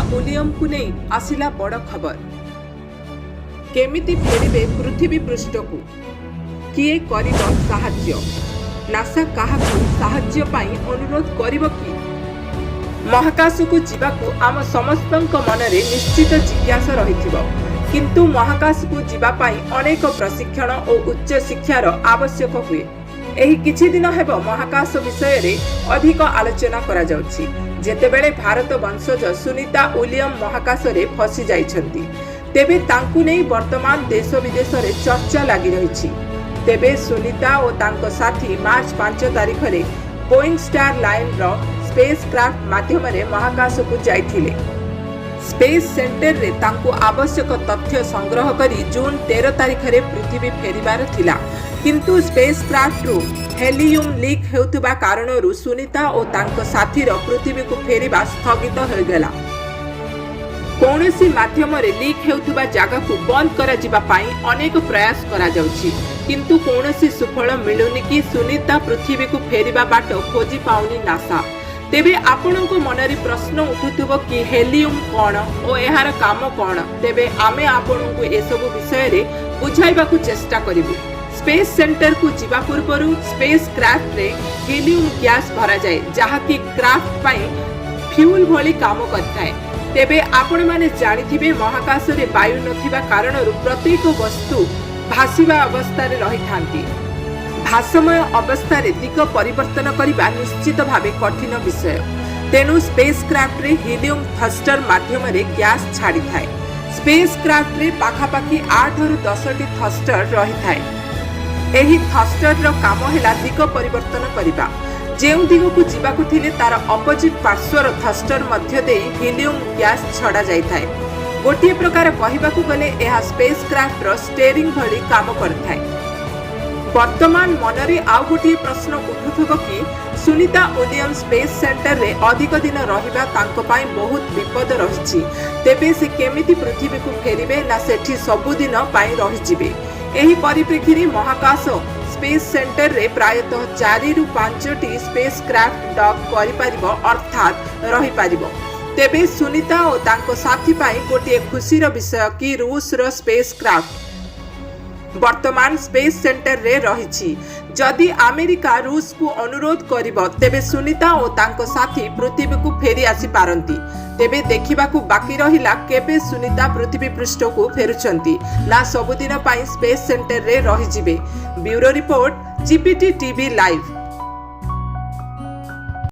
William को नहीं आसिला बड़ खबर। केमिति फेरिबे पृथ्वी पृष्ठ को किए करिबो साहाय्य? नासा काहाकू साहाय्य पाई अनुरोध करिबो कि? महाकाश को जीवाकू आम समस्तंक मनरे निश्चित जिज्ञासा रहिथिबो, किंतु महाकाश को जीवा पाई अनेक प्रशिक्षण और उच्च शिक्षार आवश्यक हुए। एही किछि दिन हेबो महाकाश विषय रे अधिक आलोचना करा जाउछि। जेतेबेले भारत वंशज सुनीता विलियम महाकाश रे फसी जाइछंती, तेबे तांकु नै वर्तमान देश विदेश रे चर्चा लागि रहिछि। तेबे सुनीता और तांको साथी मार्च 5 तारिख रे बोइंग स्टार लाइन रो स्पेस क्राफ्ट माध्यम रे महाकाश को जाइथिले। स्पेस सेंटर रे तांको आवश्यक तथ्य संग्रह करी जून 13 तारिख रे पृथ्वी फेरिबार थिला, किंतु स्पेस क्राफ्ट रो हेलियम लीक हेउतबा कारणरू सुनीता और तांको साथी रो पृथ्वी को फेरिबा स्थगित हो गेला। कौनसी माध्यम रे लीक हेउतबा जागा को बंद करा जिबा पाई अनेक प्रयास करा जाउछि, किंतु कौनसी सुफल मिलुनी कि सुनीता पृथ्वी को फेरिबा बाट खोजी पाउनी नासा। तेबे आपनको मनरे प्रश्न उठुथुबो कि हेलियम कोन और एहार काम कोन? तेबे आमे आपनको ए सब विषय रे बुझाइबाकू चेष्टा करिबु। स्पेस सेंटर को जीवा पूर्वरु स्पेस क्राफ्ट रे हीलियम गैस भरा जाए, जहा कि क्राफ्ट पाई फ्यूल भली काम करथाय। तेबे आपण माने जानिथिबे महाकाश रे वायु नथिबा कारणरू प्रत्येक वस्तु भासिबा अवस्था रे रही थांती। भासमय अवस्था रे दिग परिवर्तन करिबा निश्चित भावे कठिन विषय। तेनु स्पेस क्राफ्ट रे हीलियम थस्टर माध्यम रे गैस छाड़ी थाए। स्पेस क्राफ्ट रे पाखापाखी 8 रु 10 टी थस्टर रही थाए। एही थस्टर रो काम हैला दिग परिवर्तन करिबा। जेउ दिग को जीवाकू थिले तार अपोजिट पार्श्वर थस्टर मध्य दे हीलियम गैस छड़ा जाई थाए। गोटिए प्रकार कहिबाकू गले एहा स्पेस क्राफ्ट रो स्टीयरिंग भली काम करथाय। वर्तमान मनरे आउ गोटिए प्रश्न उठुथबो कि सुनीता विलियम स्पेस सेंटर रे अधिक दिन रहिबा तांको पाई बहुत विपद रहिछि। तेबे से केमिति पृथ्वी को फेरिबे ना सेठी सबु दिन पाई रहि जिबे? एही परिप्रेक्षी महाकाश स्पेस सेंटर रे प्रायतः 4 रु 5 टी स्पेस क्राफ्ट डॉक करि परिबो, अर्थात रहि परिबो। तेबे सुनीता और तांको साथी पाई गोटिए खुशीर विषय कि रूस रो स्पेस क्राफ्ट वर्तमान स्पेस सेंटर रे रहिछि। जदि अमेरिका रूस को अनुरोध करिबो, तेबे सुनीता और तांको साथी पृथ्वी को फेरी आसी पारंती। तेबे देखिबाकू बाकी रहिला केबे सुनीता पृथ्वी पृष्ठ को फेरुचंती, ना सबुदिन पाई स्पेस सेंटर रे रहि जिबे। Bureau report, GPT TV live.